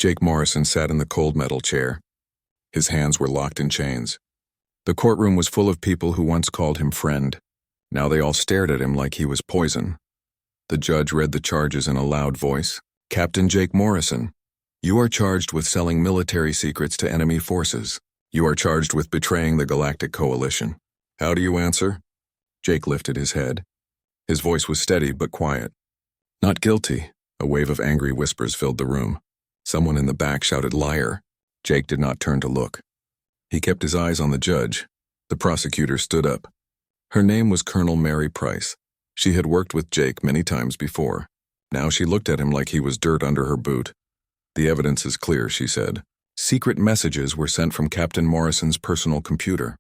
Jake Morrison sat in the cold metal chair. His hands were locked in chains. The courtroom was full of people who once called him friend. Now they all stared at him like he was poison. The judge read the charges in a loud voice. Captain Jake Morrison, you are charged with selling military secrets to enemy forces. You are charged with betraying the Galactic Coalition. How do you answer? Jake lifted his head. His voice was steady but quiet. Not guilty. A wave of angry whispers filled the room. Someone in the back shouted, liar. Jake did not turn to look. He kept his eyes on the judge. The prosecutor stood up. Her name was Colonel Mary Price. She had worked with Jake many times before. Now she looked at him like he was dirt under her boot. The evidence is clear, she said. Secret messages were sent from Captain Morrison's personal computer.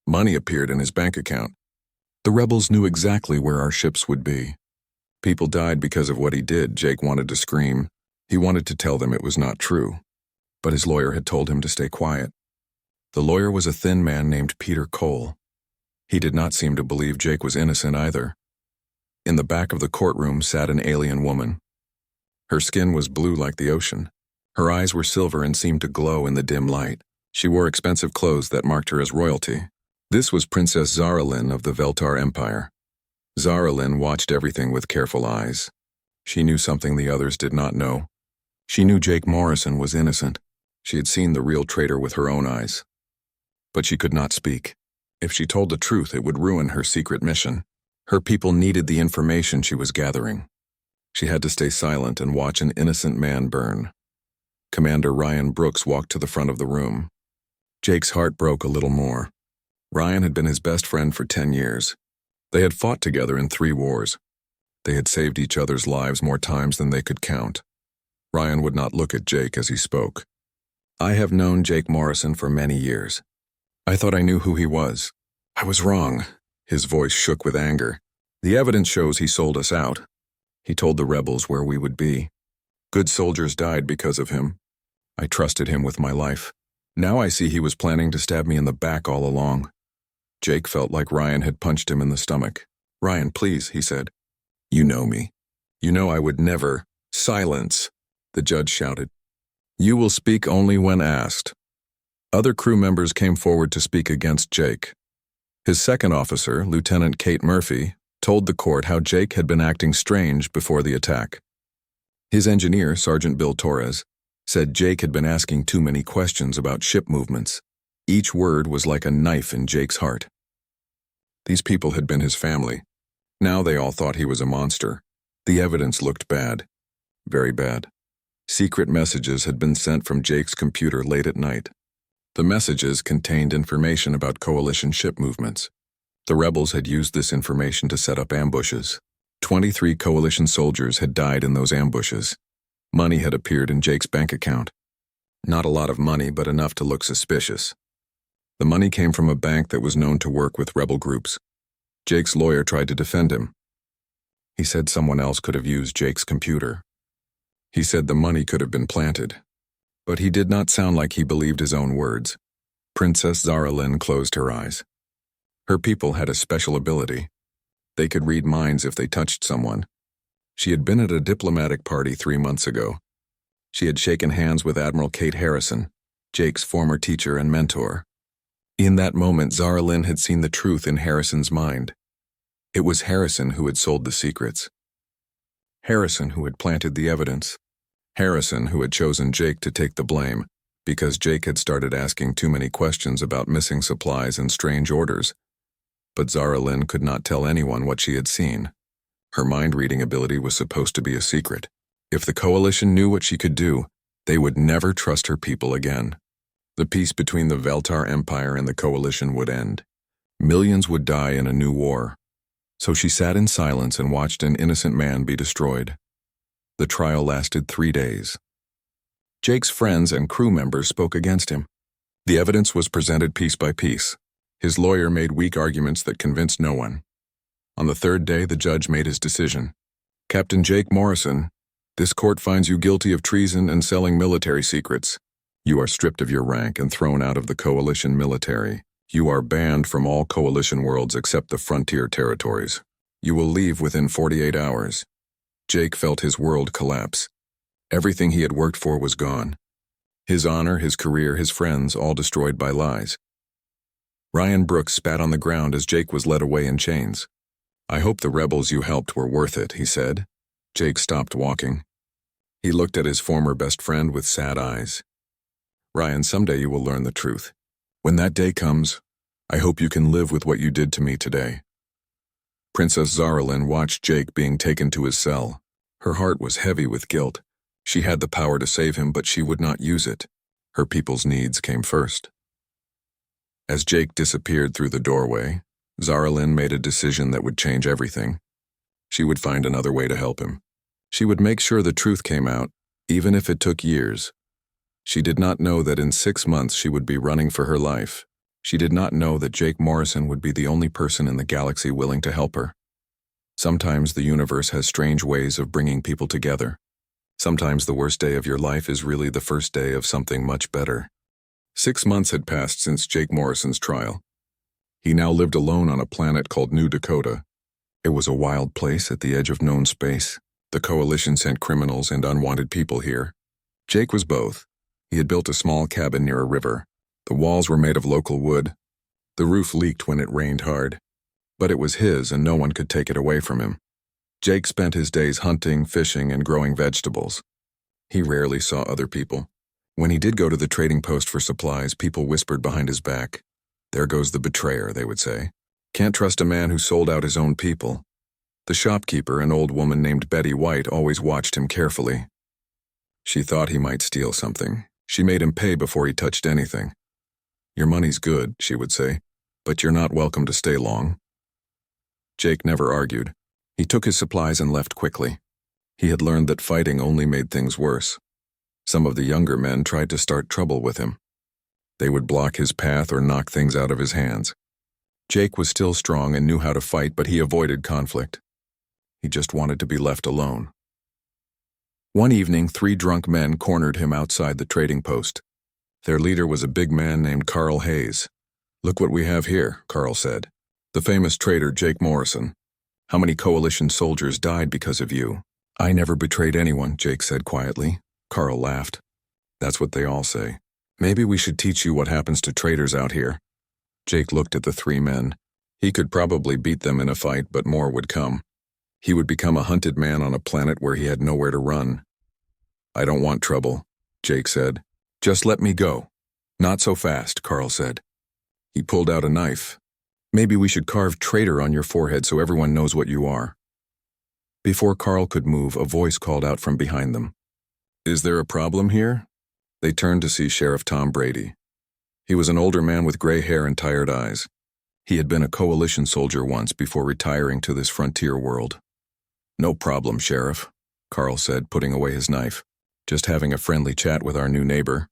Money appeared in his bank account. The rebels knew exactly where our ships would be. People died because of what he did. Jake wanted to scream. He wanted to tell them it was not true. But his lawyer had told him to stay quiet. The lawyer was a thin man named Peter Cole. He did not seem to believe Jake was innocent either. In the back of the courtroom sat an alien woman. Her skin was blue like the ocean. Her eyes were silver and seemed to glow in the dim light. She wore expensive clothes that marked her as royalty. This was Princess Zara Lynn of the Veltar Empire. Zara Lynn watched everything with careful eyes. She knew something the others did not know. She knew Jake Morrison was innocent. She had seen the real traitor with her own eyes. But she could not speak. If she told the truth, it would ruin her secret mission. Her people needed the information she was gathering. She had to stay silent and watch an innocent man burn. Commander Ryan Brooks walked to the front of the room. Jake's heart broke a little more. Ryan had been his best friend for 10 years. They had fought together in 3 wars. They had saved each other's lives more times than they could count. Ryan would not look at Jake as he spoke. I have known Jake Morrison for many years. I thought I knew who he was. I was wrong. His voice shook with anger. The evidence shows he sold us out. He told the rebels where we would be. Good soldiers died because of him. I trusted him with my life. Now I see he was planning to stab me in the back all along. Jake felt like Ryan had punched him in the stomach. Ryan, please, he said. You know me. You know I would never. Silence, the judge shouted. You will speak only when asked. Other crew members came forward to speak against Jake. His second officer, Lieutenant Kate Murphy, told the court how Jake had been acting strange before the attack. His engineer, Sergeant Bill Torres, said Jake had been asking too many questions about ship movements. Each word was like a knife in Jake's heart. These people had been his family. Now they all thought he was a monster. The evidence looked bad. Very bad. Secret messages had been sent from Jake's computer late at night. The messages contained information about coalition ship movements. The rebels had used this information to set up ambushes. 23 coalition soldiers had died in those ambushes. Money had appeared in Jake's bank account. Not a lot of money, but enough to look suspicious. The money came from a bank that was known to work with rebel groups. Jake's lawyer tried to defend him. He said someone else could have used Jake's computer. He said the money could have been planted. But he did not sound like he believed his own words. Princess Zara Lynn closed her eyes. Her people had a special ability. They could read minds if they touched someone. She had been at a diplomatic party 3 months ago. She had shaken hands with Admiral Kate Harrison, Jake's former teacher and mentor. In that moment, Zara Lynn had seen the truth in Harrison's mind. It was Harrison who had sold the secrets. Harrison who had planted the evidence. Harrison who had chosen Jake to take the blame, because Jake had started asking too many questions about missing supplies and strange orders. But Zara Lynn could not tell anyone what she had seen. Her mind-reading ability was supposed to be a secret. If the coalition knew what she could do, they would never trust her people again. The peace between the Veltar Empire and the coalition would end. Millions would die in a new war. So she sat in silence and watched an innocent man be destroyed. The trial lasted 3 days. Jake's friends and crew members spoke against him. The evidence was presented piece by piece. His lawyer made weak arguments that convinced no one. On the 3rd day, the judge made his decision. Captain Jake Morrison, this court finds you guilty of treason and selling military secrets. You are stripped of your rank and thrown out of the coalition military. You are banned from all coalition worlds except the frontier territories. You will leave within 48 hours. Jake felt his world collapse. Everything he had worked for was gone. His honor, his career, his friends, all destroyed by lies. Ryan Brooks spat on the ground as Jake was led away in chains. "I hope the rebels you helped were worth it," he said. Jake stopped walking. He looked at his former best friend with sad eyes. "Ryan, someday you will learn the truth. When that day comes, I hope you can live with what you did to me today." Princess Zaralyn watched Jake being taken to his cell. Her heart was heavy with guilt. She had the power to save him, but she would not use it. Her people's needs came first. As Jake disappeared through the doorway, Zaralyn made a decision that would change everything. She would find another way to help him. She would make sure the truth came out, even if it took years. She did not know that in 6 months she would be running for her life. She did not know that Jake Morrison would be the only person in the galaxy willing to help her. Sometimes the universe has strange ways of bringing people together. Sometimes the worst day of your life is really the first day of something much better. 6 months had passed since Jake Morrison's trial. He now lived alone on a planet called New Dakota. It was a wild place at the edge of known space. The Coalition sent criminals and unwanted people here. Jake was both. He had built a small cabin near a river. The walls were made of local wood. The roof leaked when it rained hard. But it was his, and no one could take it away from him. Jake spent his days hunting, fishing, and growing vegetables. He rarely saw other people. When he did go to the trading post for supplies, people whispered behind his back. "There goes the betrayer," they would say. "Can't trust a man who sold out his own people." The shopkeeper, an old woman named Betty White, always watched him carefully. She thought he might steal something. She made him pay before he touched anything. "Your money's good," she would say, "but you're not welcome to stay long." Jake never argued. He took his supplies and left quickly. He had learned that fighting only made things worse. Some of the younger men tried to start trouble with him. They would block his path or knock things out of his hands. Jake was still strong and knew how to fight, but he avoided conflict. He just wanted to be left alone. One evening, 3 drunk men cornered him outside the trading post. Their leader was a big man named Carl Hayes. "Look what we have here," Carl said. "The famous trader Jake Morrison. How many Coalition soldiers died because of you?" "I never betrayed anyone," Jake said quietly. Carl laughed. "That's what they all say. Maybe we should teach you what happens to traitors out here." Jake looked at the 3 men. He could probably beat them in a fight, but more would come. He would become a hunted man on a planet where he had nowhere to run. "I don't want trouble," Jake said. "Just let me go." "Not so fast," Carl said. He pulled out a knife. "Maybe we should carve traitor on your forehead so everyone knows what you are." Before Carl could move, a voice called out from behind them. "Is there a problem here?" They turned to see Sheriff Tom Brady. He was an older man with gray hair and tired eyes. He had been a Coalition soldier once before retiring to this frontier world. "No problem, Sheriff," Carl said, putting away his knife. "Just having a friendly chat with our new neighbor."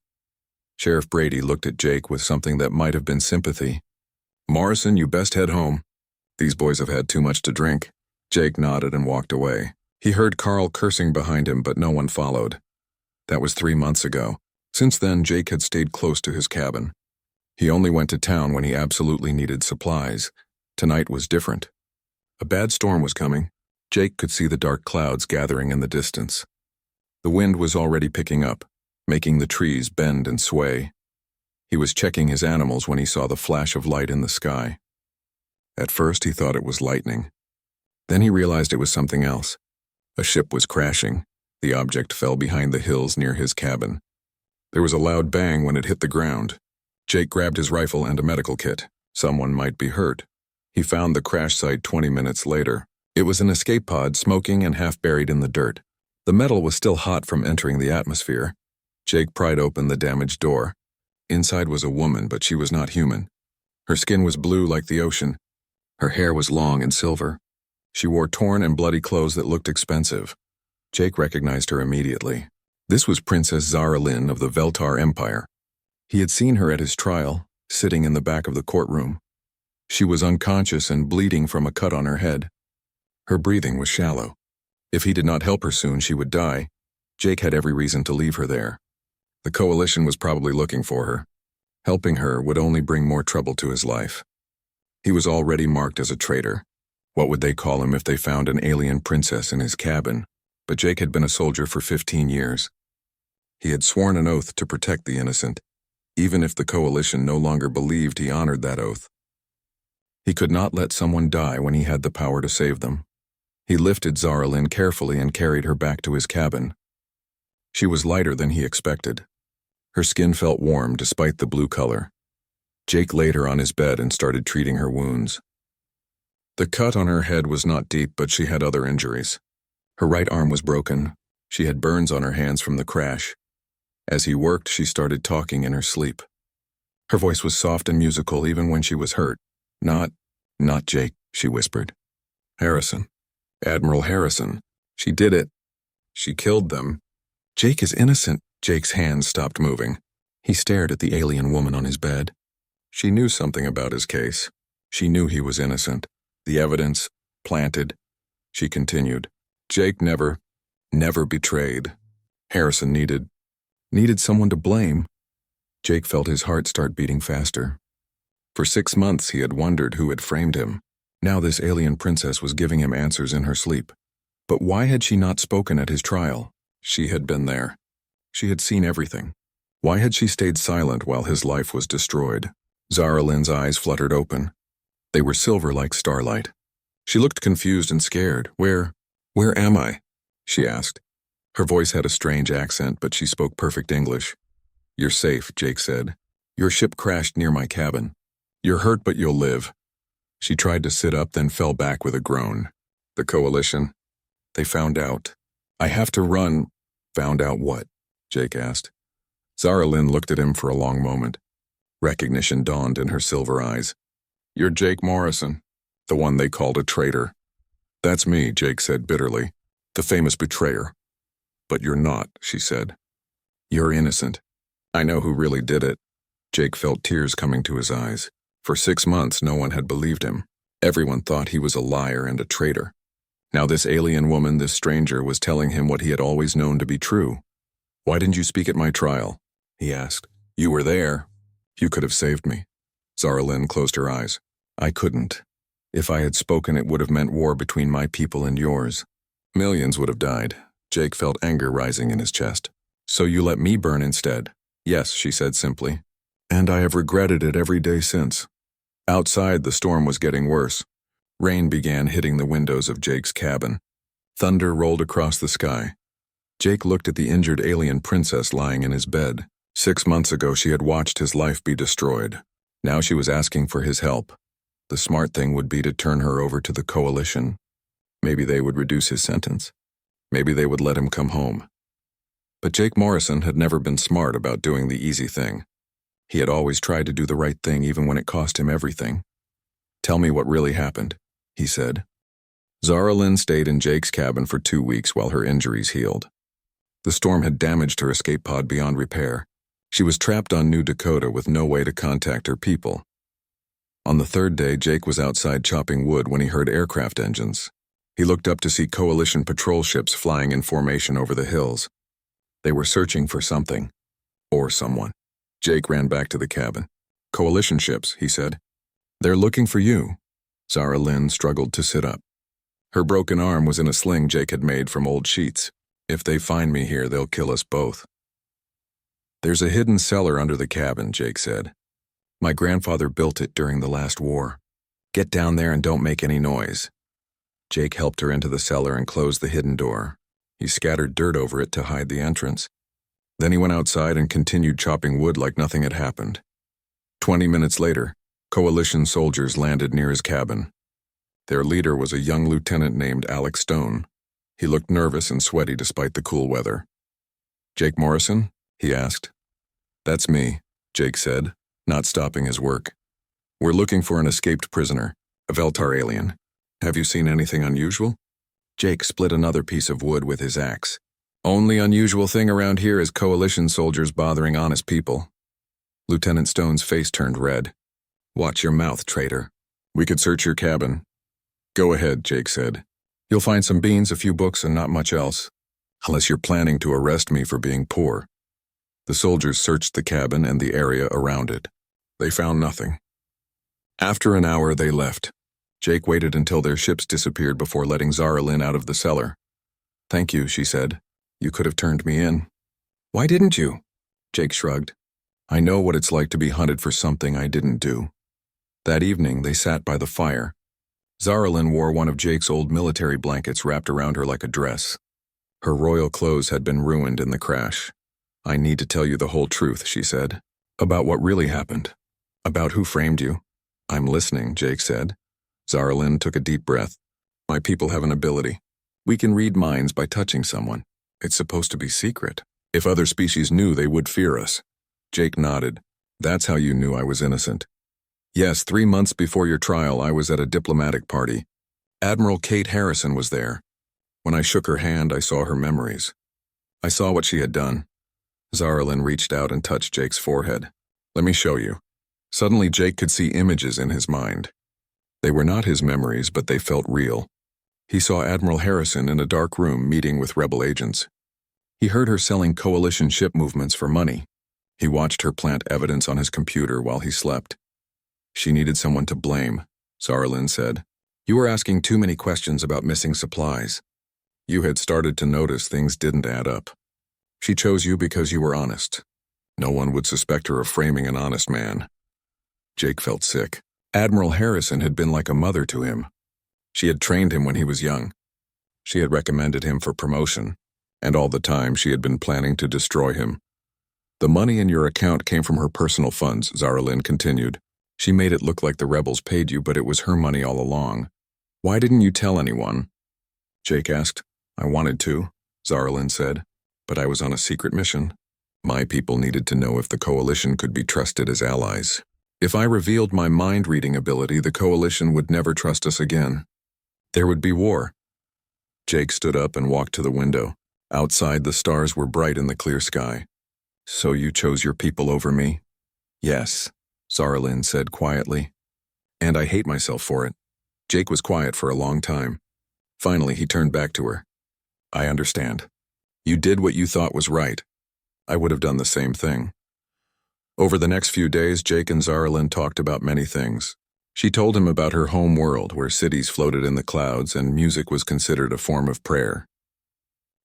Sheriff Brady looked at Jake with something that might have been sympathy. "Morrison, you best head home. These boys have had too much to drink." Jake nodded and walked away. He heard Carl cursing behind him, but no one followed. That was 3 months ago. Since then, Jake had stayed close to his cabin. He only went to town when he absolutely needed supplies. Tonight was different. A bad storm was coming. Jake could see the dark clouds gathering in the distance. The wind was already picking up, making the trees bend and sway. He was checking his animals when he saw the flash of light in the sky. At first, he thought it was lightning. Then he realized it was something else. A ship was crashing. The object fell behind the hills near his cabin. There was a loud bang when it hit the ground. Jake grabbed his rifle and a medical kit. Someone might be hurt. He found the crash site 20 minutes later. It was an escape pod, smoking and half buried in the dirt. The metal was still hot from entering the atmosphere. Jake pried open the damaged door. Inside was a woman, but she was not human. Her skin was blue like the ocean. Her hair was long and silver. She wore torn and bloody clothes that looked expensive. Jake recognized her immediately. This was Princess Zaralyn of the Veltar Empire. He had seen her at his trial, sitting in the back of the courtroom. She was unconscious and bleeding from a cut on her head. Her breathing was shallow. If he did not help her soon, she would die. Jake had every reason to leave her there. The Coalition was probably looking for her. Helping her would only bring more trouble to his life. He was already marked as a traitor. What would they call him if they found an alien princess in his cabin? But Jake had been a soldier for 15 years. He had sworn an oath to protect the innocent, even if the coalition no longer believed he honored that oath. He could not let someone die when he had the power to save them. He lifted Zara Lynn carefully and carried her back to his cabin. She was lighter than he expected. Her skin felt warm despite the blue color. Jake laid her on his bed and started treating her wounds. The cut on her head was not deep, but she had other injuries. Her right arm was broken. She had burns on her hands from the crash. As he worked, she started talking in her sleep. Her voice was soft and musical even when she was hurt. Not Jake, she whispered. Harrison. Admiral Harrison. She did it. She killed them. Jake is innocent. Jake's hands stopped moving. He stared at the alien woman on his bed. She knew something about his case. She knew he was innocent. The evidence, planted. She continued. Jake never betrayed. Harrison needed someone to blame. Jake felt his heart start beating faster. For 6 months he had wondered who had framed him. Now this alien princess was giving him answers in her sleep. But why had she not spoken at his trial? She had been there. She had seen everything. Why had she stayed silent while his life was destroyed? Zara Lynn's eyes fluttered open. They were silver like starlight. She looked confused and scared. Where am I? She asked. Her voice had a strange accent, but she spoke perfect English. You're safe, Jake said. Your ship crashed near my cabin. You're hurt, but you'll live. She tried to sit up, then fell back with a groan. The coalition. They found out. I have to run. Found out what? Jake asked. Zara Lynn looked at him for a long moment. Recognition dawned in her silver eyes. You're Jake Morrison, the one they called a traitor. That's me, Jake said bitterly. The famous betrayer. But you're not, she said. You're innocent. I know who really did it. Jake felt tears coming to his eyes. For 6 months, no one had believed him. Everyone thought he was a liar and a traitor. Now this alien woman, this stranger, was telling him what he had always known to be true. Why didn't you speak at my trial? He asked. You were there. You could have saved me. Zara Lynn closed her eyes. I couldn't. If I had spoken, it would have meant war between my people and yours. Millions would have died. Jake felt anger rising in his chest. So you let me burn instead? Yes, she said simply. And I have regretted it every day since. Outside, the storm was getting worse. Rain began hitting the windows of Jake's cabin. Thunder rolled across the sky. Jake looked at the injured alien princess lying in his bed. 6 months ago, she had watched his life be destroyed. Now she was asking for his help. The smart thing would be to turn her over to the coalition. Maybe they would reduce his sentence. Maybe they would let him come home. But Jake Morrison had never been smart about doing the easy thing. He had always tried to do the right thing even when it cost him everything. Tell me what really happened, he said. Zara Lynn stayed in Jake's cabin for 2 weeks while her injuries healed. The storm had damaged her escape pod beyond repair. She was trapped on New Dakota with no way to contact her people. On the 3rd day, Jake was outside chopping wood when he heard aircraft engines. He looked up to see coalition patrol ships flying in formation over the hills. They were searching for something, or someone. Jake ran back to the cabin. Coalition ships, he said. They're looking for you. Zara Lynn struggled to sit up. Her broken arm was in a sling Jake had made from old sheets. If they find me here, they'll kill us both. There's a hidden cellar under the cabin, Jake said. My grandfather built it during the last war. Get down there and don't make any noise. Jake helped her into the cellar and closed the hidden door. He scattered dirt over it to hide the entrance. Then he went outside and continued chopping wood like nothing had happened. 20 minutes later, coalition soldiers landed near his cabin. Their leader was a young lieutenant named Alex Stone. He looked nervous and sweaty despite the cool weather. Jake Morrison? He asked. That's me, Jake said, not stopping his work. We're looking for an escaped prisoner, a Veltar alien. Have you seen anything unusual? Jake split another piece of wood with his axe. Only unusual thing around here is coalition soldiers bothering honest people. Lieutenant Stone's face turned red. Watch your mouth, traitor. We could search your cabin. Go ahead, Jake said. You'll find some beans, a few books, and not much else. Unless you're planning to arrest me for being poor. The soldiers searched the cabin and the area around it. They found nothing. After an hour, they left. Jake waited until their ships disappeared before letting Zara Lynn out of the cellar. Thank you, she said. You could have turned me in. Why didn't you? Jake shrugged. I know what it's like to be hunted for something I didn't do. That evening, they sat by the fire. Zaralyn wore one of Jake's old military blankets wrapped around her like a dress. Her royal clothes had been ruined in the crash. I need to tell you the whole truth, she said. About what really happened. About who framed you. I'm listening, Jake said. Zaralyn took a deep breath. My people have an ability. We can read minds by touching someone. It's supposed to be secret. If other species knew, they would fear us. Jake nodded. That's how you knew I was innocent. Yes, 3 months before your trial, I was at a diplomatic party. Admiral Kate Harrison was there. When I shook her hand, I saw her memories. I saw what she had done. Zaralyn reached out and touched Jake's forehead. Let me show you. Suddenly, Jake could see images in his mind. They were not his memories, but they felt real. He saw Admiral Harrison in a dark room meeting with rebel agents. He heard her selling coalition ship movements for money. He watched her plant evidence on his computer while he slept. She needed someone to blame, Zaralyn said. You were asking too many questions about missing supplies. You had started to notice things didn't add up. She chose you because you were honest. No one would suspect her of framing an honest man. Jake felt sick. Admiral Harrison had been like a mother to him. She had trained him when he was young. She had recommended him for promotion, and all the time she had been planning to destroy him. The money in your account came from her personal funds, Zaralyn continued. She made it look like the rebels paid you, but it was her money all along. Why didn't you tell anyone? Jake asked. I wanted to, Zaralyn said, but I was on a secret mission. My people needed to know if the coalition could be trusted as allies. If I revealed my mind-reading ability, the coalition would never trust us again. There would be war. Jake stood up and walked to the window. Outside, the stars were bright in the clear sky. So you chose your people over me? Yes, Zaralyn said quietly. And I hate myself for it. Jake was quiet for a long time. Finally, he turned back to her. I understand. You did what you thought was right. I would have done the same thing. Over the next few days, Jake and Zaralyn talked about many things. She told him about her home world, where cities floated in the clouds and music was considered a form of prayer.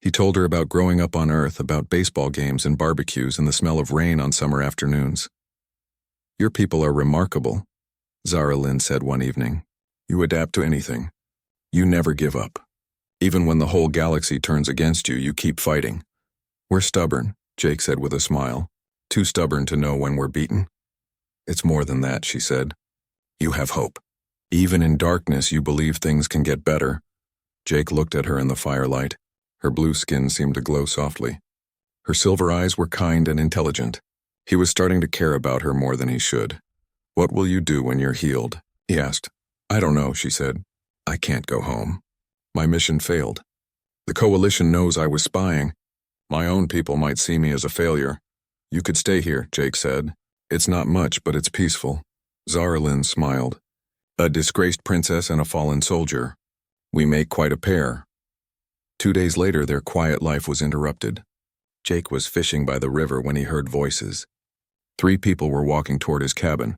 He told her about growing up on Earth, about baseball games and barbecues and the smell of rain on summer afternoons. Your people are remarkable, Zaralyn said one evening. You adapt to anything. You never give up. Even when the whole galaxy turns against you, you keep fighting. We're stubborn, Jake said with a smile. Too stubborn to know when we're beaten. It's more than that, she said. You have hope. Even in darkness, you believe things can get better. Jake looked at her in the firelight. Her blue skin seemed to glow softly. Her silver eyes were kind and intelligent. He was starting to care about her more than he should. What will you do when you're healed? He asked. I don't know, she said. I can't go home. My mission failed. The coalition knows I was spying. My own people might see me as a failure. You could stay here, Jake said. It's not much, but it's peaceful. Zaralyn smiled. A disgraced princess and a fallen soldier. We make quite a pair. 2 days later, their quiet life was interrupted. Jake was fishing by the river when he heard voices. 3 people were walking toward his cabin.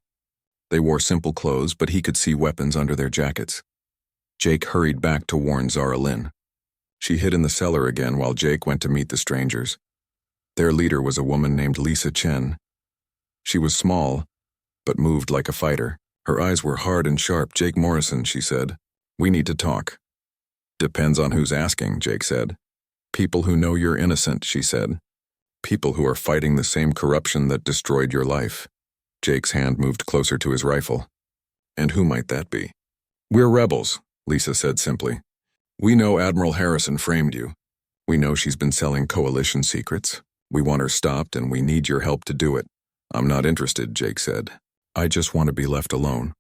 They wore simple clothes, but he could see weapons under their jackets. Jake hurried back to warn Zaralyn. She hid in the cellar again while Jake went to meet the strangers. Their leader was a woman named Lisa Chen. She was small, but moved like a fighter. Her eyes were hard and sharp. Jake Morrison, she said. We need to talk. Depends on who's asking, Jake said. People who know you're innocent, she said. People who are fighting the same corruption that destroyed your life. Jake's hand moved closer to his rifle. And who might that be? We're rebels, Lisa said simply. We know Admiral Harrison framed you. We know she's been selling coalition secrets. We want her stopped, and we need your help to do it. I'm not interested, Jake said. I just want to be left alone.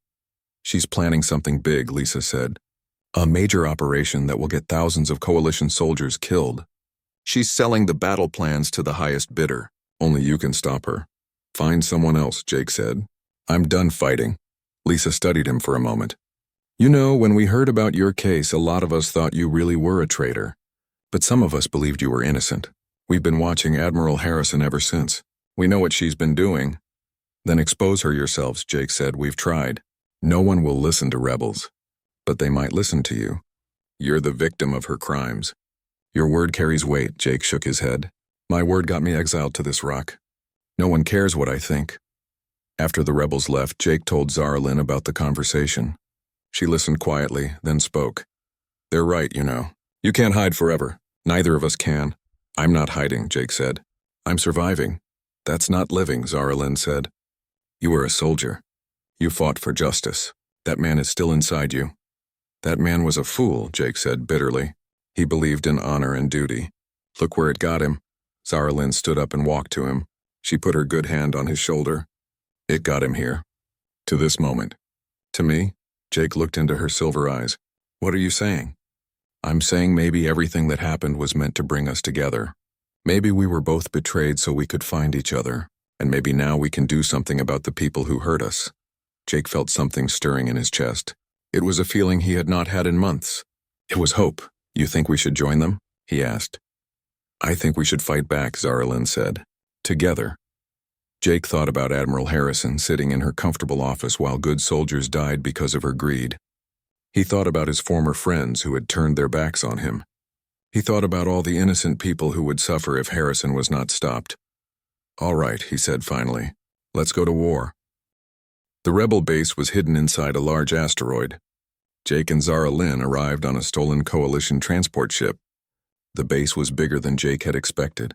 She's planning something big, Lisa said. A major operation that will get thousands of coalition soldiers killed. She's selling the battle plans to the highest bidder. Only you can stop her. Find someone else, Jake said. I'm done fighting. Lisa studied him for a moment. You know, when we heard about your case, a lot of us thought you really were a traitor. But some of us believed you were innocent. We've been watching Admiral Harrison ever since. We know what she's been doing. Then expose her yourselves, Jake said. We've tried. No one will listen to rebels. But they might listen to you. You're the victim of her crimes. Your word carries weight, Jake shook his head. My word got me exiled to this rock. No one cares what I think. After the rebels left, Jake told Zara Lynn about the conversation. She listened quietly, then spoke. They're right, you know. You can't hide forever. Neither of us can. I'm not hiding, Jake said. I'm surviving. That's not living, Zara Lynn said. You were a soldier. You fought for justice. That man is still inside you. That man was a fool, Jake said bitterly. He believed in honor and duty. Look where it got him. Zara Lynn stood up and walked to him. She put her good hand on his shoulder. It got him here. To this moment. To me? Jake looked into her silver eyes. What are you saying? I'm saying maybe everything that happened was meant to bring us together. Maybe we were both betrayed so we could find each other, and maybe now we can do something about the people who hurt us. Jake felt something stirring in his chest. It was a feeling he had not had in months. It was hope. You think we should join them? He asked. I think we should fight back, Zara Lynn said. Together. Jake thought about Admiral Harrison sitting in her comfortable office while good soldiers died because of her greed. He thought about his former friends who had turned their backs on him. He thought about all the innocent people who would suffer if Harrison was not stopped. All right, he said finally. Let's go to war. The rebel base was hidden inside a large asteroid. Jake and Zara Lynn arrived on a stolen Coalition transport ship. The base was bigger than Jake had expected.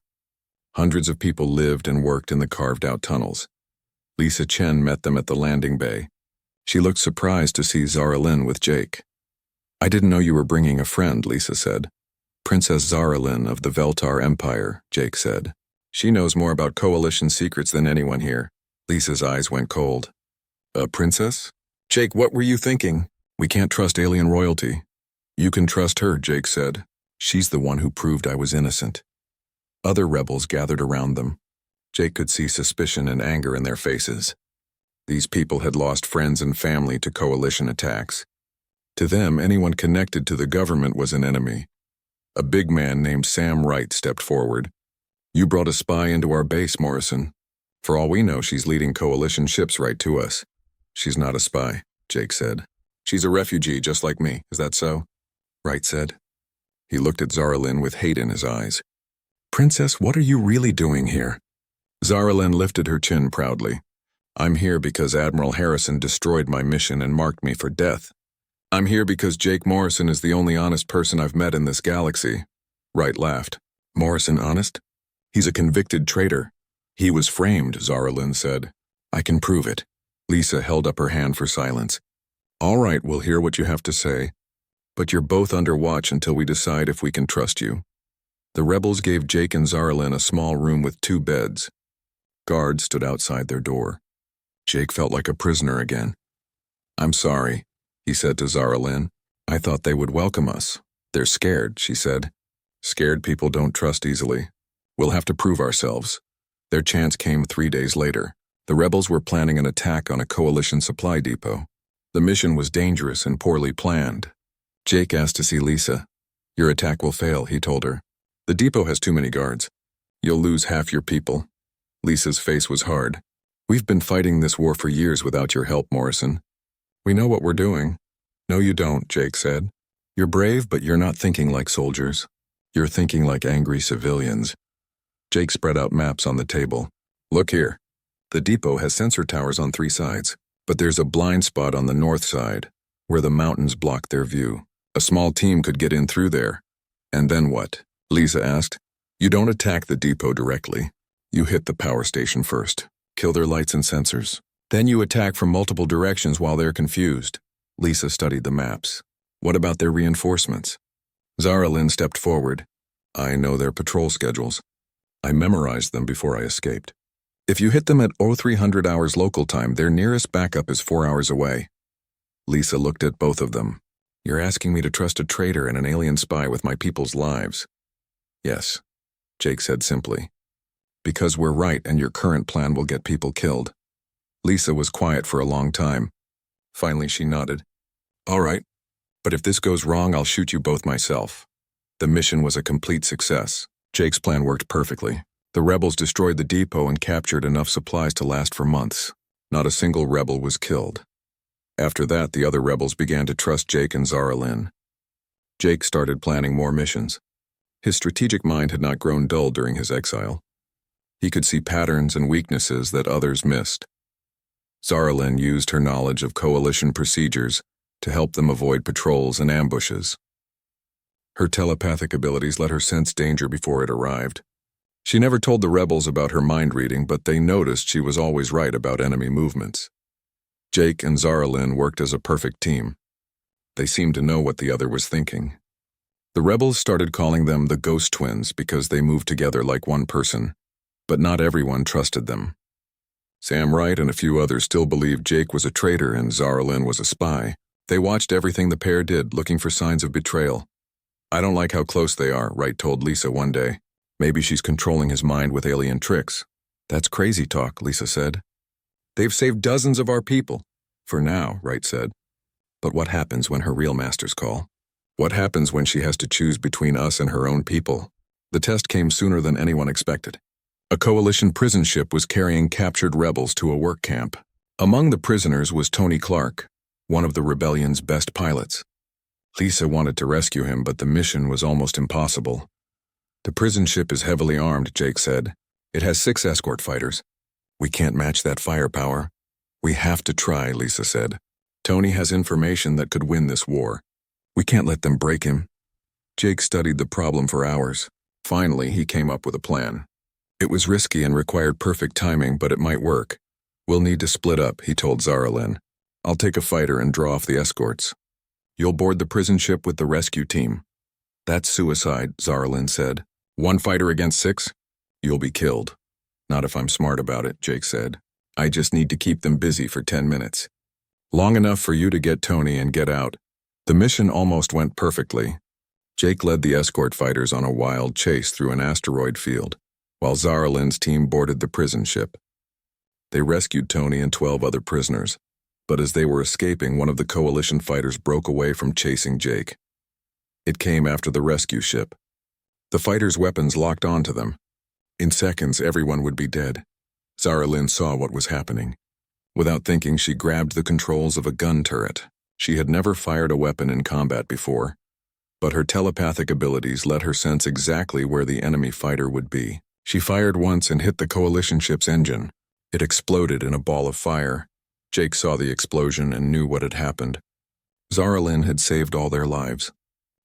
Hundreds of people lived and worked in the carved-out tunnels. Lisa Chen met them at the landing bay. She looked surprised to see Zara Lynn with Jake. I didn't know you were bringing a friend, Lisa said. Princess Zara Lynn of the Veltar Empire, Jake said. She knows more about Coalition secrets than anyone here. Lisa's eyes went cold. A princess? Jake, what were you thinking? We can't trust alien royalty. You can trust her, Jake said. She's the one who proved I was innocent. Other rebels gathered around them. Jake could see suspicion and anger in their faces. These people had lost friends and family to Coalition attacks. To them, anyone connected to the government was an enemy. A big man named Sam Wright stepped forward. You brought a spy into our base, Morrison. For all we know, she's leading Coalition ships right to us. She's not a spy, Jake said. She's a refugee just like me, is that so? Wright said. He looked at Zara Lynn with hate in his eyes. Princess, what are you really doing here? Zara Lynn lifted her chin proudly. I'm here because Admiral Harrison destroyed my mission and marked me for death. I'm here because Jake Morrison is the only honest person I've met in this galaxy. Wright laughed. Morrison honest? He's a convicted traitor. He was framed, Zara Lynn said. I can prove it. Lisa held up her hand for silence. All right, we'll hear what you have to say. But you're both under watch until we decide if we can trust you. The rebels gave Jake and Zara Lynn a small room with 2 beds. Guards stood outside their door. Jake felt like a prisoner again. I'm sorry, he said to Zara Lynn. I thought they would welcome us. They're scared, she said. Scared people don't trust easily. We'll have to prove ourselves. Their chance came 3 days later. The rebels were planning an attack on a Coalition supply depot. The mission was dangerous and poorly planned. Jake asked to see Lisa. Your attack will fail, he told her. The depot has too many guards. You'll lose half your people. Lisa's face was hard. We've been fighting this war for years without your help, Morrison. We know what we're doing. No, you don't, Jake said. You're brave, but you're not thinking like soldiers. You're thinking like angry civilians. Jake spread out maps on the table. Look here. The depot has sensor towers on 3 sides, but there's a blind spot on the north side, where the mountains block their view. A small team could get in through there. And then what? Lisa asked. You don't attack the depot directly. You hit the power station first. Kill their lights and sensors. Then you attack from multiple directions while they're confused. Lisa studied the maps. What about their reinforcements? Zara Lynn stepped forward. I know their patrol schedules. I memorized them before I escaped. If you hit them at 0300 hours local time, their nearest backup is 4 hours away. Lisa looked at both of them. You're asking me to trust a traitor and an alien spy with my people's lives. Yes, Jake said simply. Because we're right and your current plan will get people killed. Lisa was quiet for a long time. Finally, she nodded. All right, but if this goes wrong, I'll shoot you both myself. The mission was a complete success. Jake's plan worked perfectly. The rebels destroyed the depot and captured enough supplies to last for months. Not a single rebel was killed. After that, the other rebels began to trust Jake and Zara Lynn. Jake started planning more missions. His strategic mind had not grown dull during his exile. He could see patterns and weaknesses that others missed. Zaralyn used her knowledge of coalition procedures to help them avoid patrols and ambushes. Her telepathic abilities let her sense danger before it arrived. She never told the rebels about her mind reading, but they noticed she was always right about enemy movements. Jake and Zaralyn worked as a perfect team. They seemed to know what the other was thinking. The rebels started calling them the Ghost Twins because they moved together like one person, but not everyone trusted them. Sam Wright and a few others still believed Jake was a traitor and Zaralyn was a spy. They watched everything the pair did, looking for signs of betrayal. "I don't like how close they are," Wright told Lisa one day. "Maybe she's controlling his mind with alien tricks." "That's crazy talk," Lisa said. "They've saved dozens of our people." "For now," Wright said. "But what happens when her real masters call? What happens when she has to choose between us and her own people?" The test came sooner than anyone expected. A coalition prison ship was carrying captured rebels to a work camp. Among the prisoners was Tony Clark, one of the rebellion's best pilots. Lisa wanted to rescue him, but the mission was almost impossible. "The prison ship is heavily armed," Jake said. "It has 6 escort fighters. We can't match that firepower." "We have to try," Lisa said. "Tony has information that could win this war. We can't let them break him." Jake studied the problem for hours. Finally, he came up with a plan. It was risky and required perfect timing, but it might work. "We'll need to split up," he told Zaralyn. "I'll take a fighter and draw off the escorts. You'll board the prison ship with the rescue team." "That's suicide," Zaralyn said. "1 fighter against 6? You'll be killed." "Not if I'm smart about it," Jake said. "I just need to keep them busy for 10 minutes. Long enough for you to get Tony and get out." The mission almost went perfectly. Jake led the escort fighters on a wild chase through an asteroid field, while Zaralyn's team boarded the prison ship. They rescued Tony and 12 other prisoners, but as they were escaping, one of the coalition fighters broke away from chasing Jake. It came after the rescue ship. The fighters' weapons locked onto them. In seconds, everyone would be dead. Zaralyn saw what was happening. Without thinking, she grabbed the controls of a gun turret. She had never fired a weapon in combat before, but her telepathic abilities let her sense exactly where the enemy fighter would be. She fired once and hit the coalition ship's engine. It exploded in a ball of fire. Jake saw the explosion and knew what had happened. Zaralyn had saved all their lives.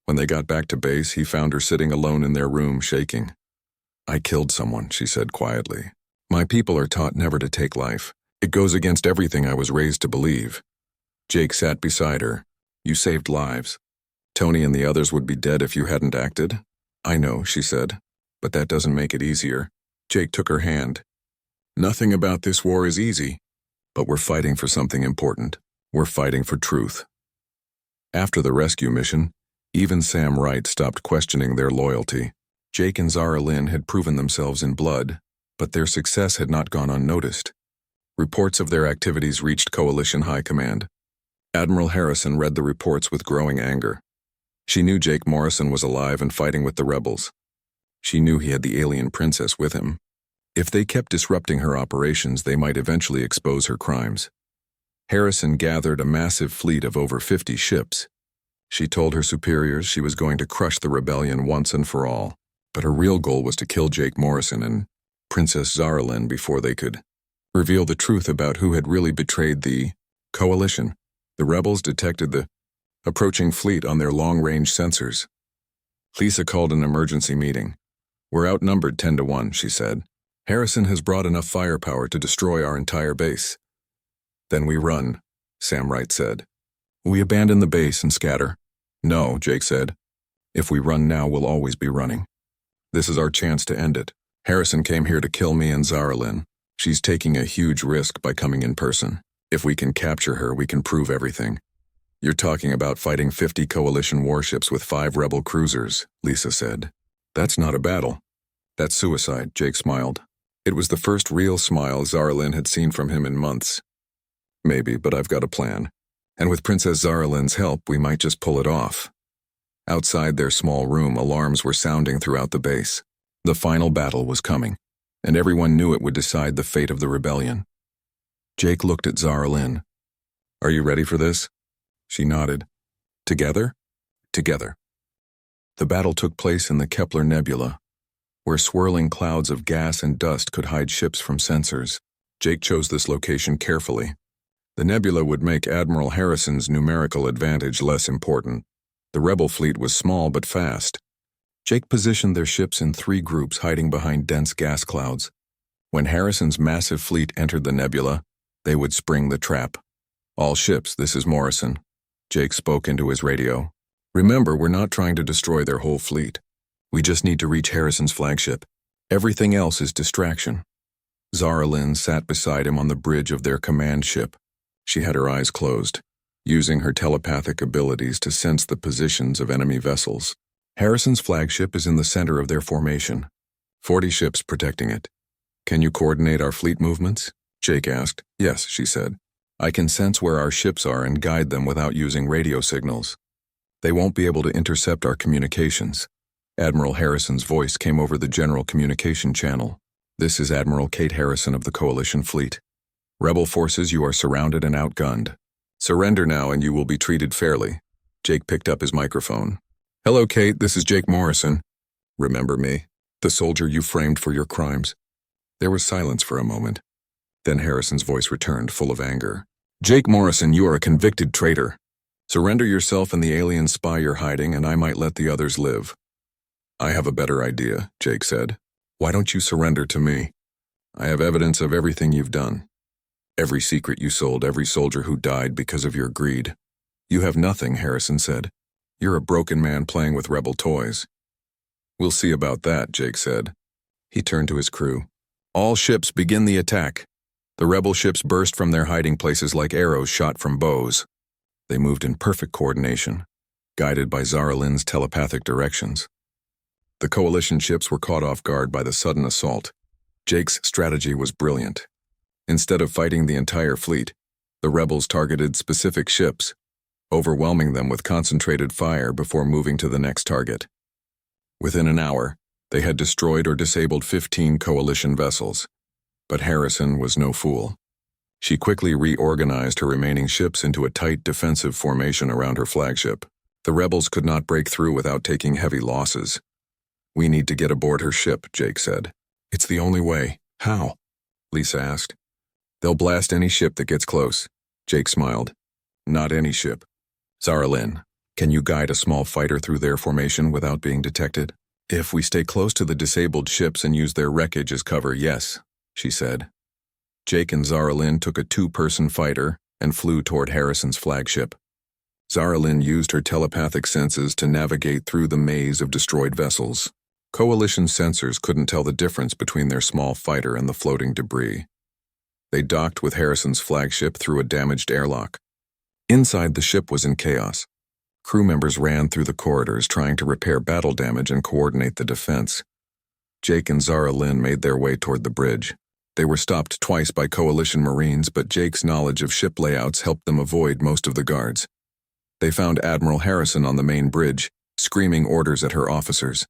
When they got back to base, he found her sitting alone in their room, shaking. "I killed someone," she said quietly. "My people are taught never to take life. It goes against everything I was raised to believe." Jake sat beside her. "You saved lives. Tony and the others would be dead if you hadn't acted." "I know," she said, "but that doesn't make it easier." Jake took her hand. "Nothing about this war is easy, but we're fighting for something important. We're fighting for truth." After the rescue mission, even Sam Wright stopped questioning their loyalty. Jake and Zaralyn had proven themselves in blood, but their success had not gone unnoticed. Reports of their activities reached Coalition High Command. Admiral Harrison read the reports with growing anger. She knew Jake Morrison was alive and fighting with the rebels. She knew he had the alien princess with him. If they kept disrupting her operations, they might eventually expose her crimes. Harrison gathered a massive fleet of over 50 ships. She told her superiors she was going to crush the rebellion once and for all, but her real goal was to kill Jake Morrison and Princess Zaralyn before they could reveal the truth about who had really betrayed the coalition. The rebels detected the approaching fleet on their long-range sensors. Lisa called an emergency meeting. "We're outnumbered 10-1, she said. "Harrison has brought enough firepower to destroy our entire base." "Then we run," Sam Wright said. "We abandon the base and scatter." "No," Jake said. "If we run now, we'll always be running. This is our chance to end it. Harrison came here to kill me and Zaralyn. She's taking a huge risk by coming in person. If we can capture her, we can prove everything." "You're talking about fighting 50 coalition warships with 5 rebel cruisers," Lisa said. "That's not a battle. That's suicide," Jake smiled. It was the first real smile Zaralyn had seen from him in months. "Maybe, but I've got a plan. And with Princess Zaralyn's help, we might just pull it off." Outside their small room, alarms were sounding throughout the base. The final battle was coming, and everyone knew it would decide the fate of the rebellion. Jake looked at Zaralyn. "Are you ready for this?" She nodded. "Together?" "Together." The battle took place in the Kepler Nebula, where swirling clouds of gas and dust could hide ships from sensors. Jake chose this location carefully. The nebula would make Admiral Harrison's numerical advantage less important. The rebel fleet was small but fast. Jake positioned their ships in 3 groups hiding behind dense gas clouds. When Harrison's massive fleet entered the nebula, they would spring the trap. "All ships, this is Morrison." Jake spoke into his radio. "Remember, we're not trying to destroy their whole fleet. We just need to reach Harrison's flagship. Everything else is distraction." Zara Lynn sat beside him on the bridge of their command ship. She had her eyes closed, using her telepathic abilities to sense the positions of enemy vessels. "Harrison's flagship is in the center of their formation. 40 ships protecting it. Can you coordinate our fleet movements?" Jake asked. "Yes," she said. "I can sense where our ships are and guide them without using radio signals. They won't be able to intercept our communications." Admiral Harrison's voice came over the general communication channel. "This is Admiral Kate Harrison of the Coalition Fleet. Rebel forces, you are surrounded and outgunned. Surrender now and you will be treated fairly." Jake picked up his microphone. "Hello, Kate, this is Jake Morrison. Remember me? The soldier you framed for your crimes?" There was silence for a moment. Then Harrison's voice returned, full of anger. "Jake Morrison, you are a convicted traitor. Surrender yourself and the alien spy you're hiding, and I might let the others live." "I have a better idea," Jake said. "Why don't you surrender to me? I have evidence of everything you've done. Every secret you sold, every soldier who died because of your greed." "You have nothing," Harrison said. "You're a broken man playing with rebel toys." "We'll see about that," Jake said. He turned to his crew. "All ships, begin the attack." The rebel ships burst from their hiding places like arrows shot from bows. They moved in perfect coordination, guided by Zara Lynn's telepathic directions. The coalition ships were caught off guard by the sudden assault. Jake's strategy was brilliant. Instead of fighting the entire fleet, the rebels targeted specific ships, overwhelming them with concentrated fire before moving to the next target. Within an hour, they had destroyed or disabled 15 coalition vessels. But Harrison was no fool. She quickly reorganized her remaining ships into a tight defensive formation around her flagship. The rebels could not break through without taking heavy losses. "We need to get aboard her ship," Jake said. "It's the only way." "How?" Lisa asked. "They'll blast any ship that gets close." Jake smiled. "Not any ship. Zara Lynn, can you guide a small fighter through their formation without being detected?" "If we stay close to the disabled ships and use their wreckage as cover, yes," she said. Jake and Zara Lynn took a 2-person fighter and flew toward Harrison's flagship. Zara Lynn used her telepathic senses to navigate through the maze of destroyed vessels. Coalition sensors couldn't tell the difference between their small fighter and the floating debris. They docked with Harrison's flagship through a damaged airlock. Inside, the ship was in chaos. Crew members ran through the corridors trying to repair battle damage and coordinate the defense. Jake and Zara Lynn made their way toward the bridge. They were stopped twice by Coalition Marines, but Jake's knowledge of ship layouts helped them avoid most of the guards. They found Admiral Harrison on the main bridge, screaming orders at her officers.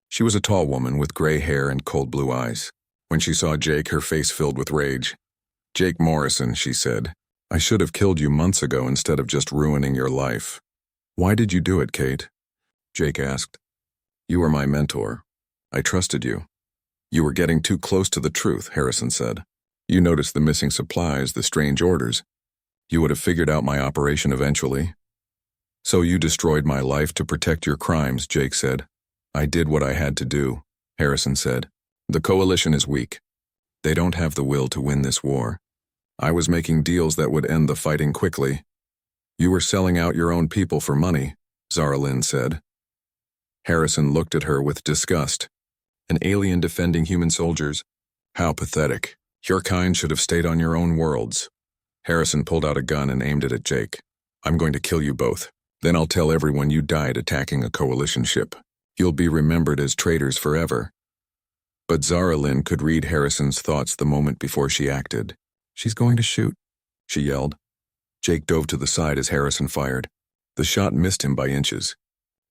She was a tall woman with gray hair and cold blue eyes. When she saw Jake, her face filled with rage. "Jake Morrison," she said, "I should have killed you months ago instead of just ruining your life." "Why did you do it, Kate?" Jake asked. "You were my mentor. I trusted you." "You were getting too close to the truth," Harrison said. "You noticed the missing supplies, the strange orders. You would have figured out my operation eventually." "So you destroyed my life to protect your crimes," Jake said. "I did what I had to do," Harrison said. "The coalition is weak. They don't have the will to win this war. I was making deals that would end the fighting quickly." "You were selling out your own people for money," Zara Lynn said. Harrison looked at her with disgust. "An alien defending human soldiers? How pathetic. Your kind should have stayed on your own worlds." Harrison pulled out a gun and aimed it at Jake. "I'm going to kill you both. Then I'll tell everyone you died attacking a coalition ship. You'll be remembered as traitors forever." But Zara Lynn could read Harrison's thoughts the moment before she acted. "She's going to shoot," she yelled. Jake dove to the side as Harrison fired. The shot missed him by inches.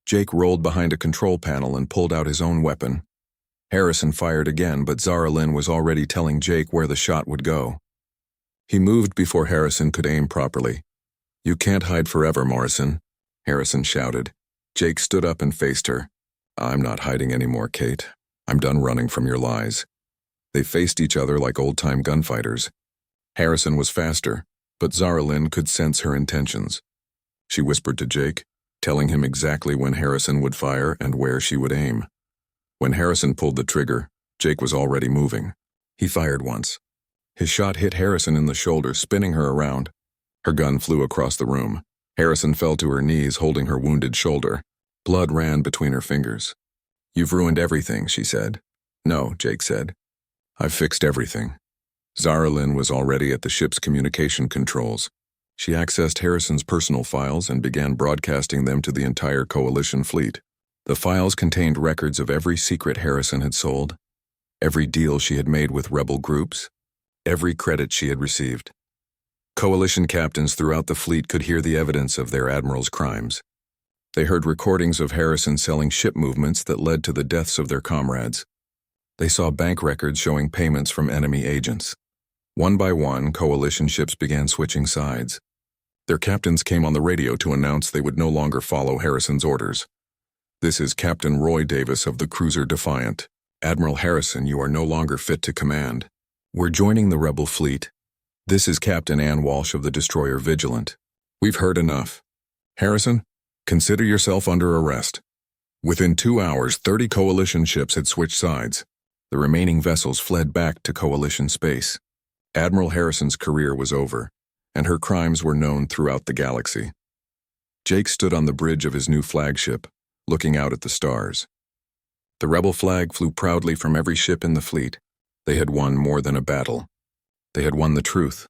Jake rolled behind a control panel and pulled out his own weapon. Harrison fired again, but Zara Lynn was already telling Jake where the shot would go. He moved before Harrison could aim properly. "You can't hide forever, Morrison," Harrison shouted. Jake stood up and faced her. I'm not hiding anymore, Kate. I'm done running from your lies. They faced each other like old-time gunfighters. Harrison was faster, but Zara Lynn could sense her intentions. She whispered to Jake, telling him exactly when Harrison would fire and where she would aim. When Harrison pulled the trigger, Jake was already moving. He fired once. His shot hit Harrison in the shoulder, spinning her around. Her gun flew across the room. Harrison fell to her knees, holding her wounded shoulder. Blood ran between her fingers. "You've ruined everything," she said. "No," Jake said. "I've fixed everything." Zara Lynn was already at the ship's communication controls. She accessed Harrison's personal files and began broadcasting them to the entire Coalition fleet. The files contained records of every secret Harrison had sold, every deal she had made with rebel groups, every credit she had received. Coalition captains throughout the fleet could hear the evidence of their admiral's crimes. They heard recordings of Harrison selling ship movements that led to the deaths of their comrades. They saw bank records showing payments from enemy agents. One by one, Coalition ships began switching sides. Their captains came on the radio to announce they would no longer follow Harrison's orders. "This is Captain Roy Davis of the cruiser Defiant. Admiral Harrison, you are no longer fit to command. We're joining the rebel fleet. This is Captain Ann Walsh of the destroyer Vigilant. We've heard enough. Harrison, consider yourself under arrest." Within 2 hours, 30 Coalition ships had switched sides. The remaining vessels fled back to Coalition space. Admiral Harrison's career was over, and her crimes were known throughout the galaxy. Jake stood on the bridge of his new flagship, looking out at the stars. The rebel flag flew proudly from every ship in the fleet. They had won more than a battle. They had won the truth.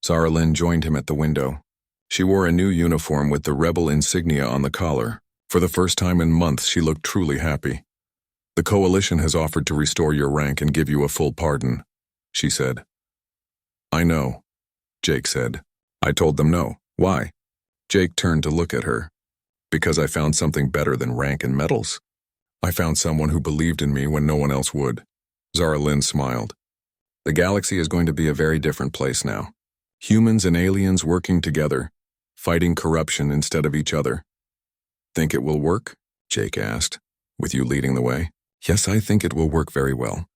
Zara Lynn joined him at the window. She wore a new uniform with the rebel insignia on the collar. For the first time in months, she looked truly happy. "The Coalition has offered to restore your rank and give you a full pardon," she said. "I know," Jake said. "I told them no. Why?" Jake turned to look at her. "Because I found something better than rank and medals. I found someone who believed in me when no one else would." Zara Lynn smiled. "The galaxy is going to be a very different place now. Humans and aliens working together, fighting corruption instead of each other." "Think it will work?" Jake asked, "with you leading the way?" "Yes, I think it will work very well."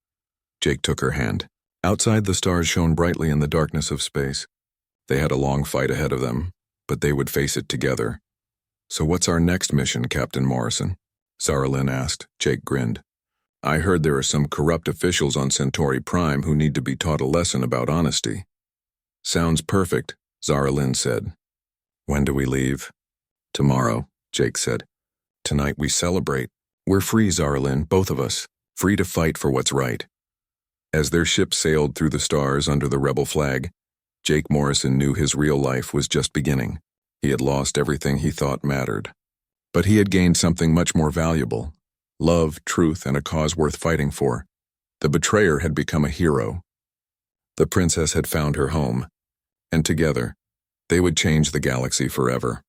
Jake took her hand. Outside, the stars shone brightly in the darkness of space. They had a long fight ahead of them, but they would face it together. "So what's our next mission, Captain Morrison?" Zara Lynn asked. Jake grinned. "I heard there are some corrupt officials on Centauri Prime who need to be taught a lesson about honesty." "Sounds perfect," Zara Lynn said. "When do we leave?" "Tomorrow," Jake said. "Tonight we celebrate. We're free, Zara Lynn, both of us, free to fight for what's right." As their ship sailed through the stars under the rebel flag, Jake Morrison knew his real life was just beginning. He had lost everything he thought mattered. But he had gained something much more valuable: love, truth, and a cause worth fighting for. The betrayer had become a hero. The princess had found her home, and together, they would change the galaxy forever.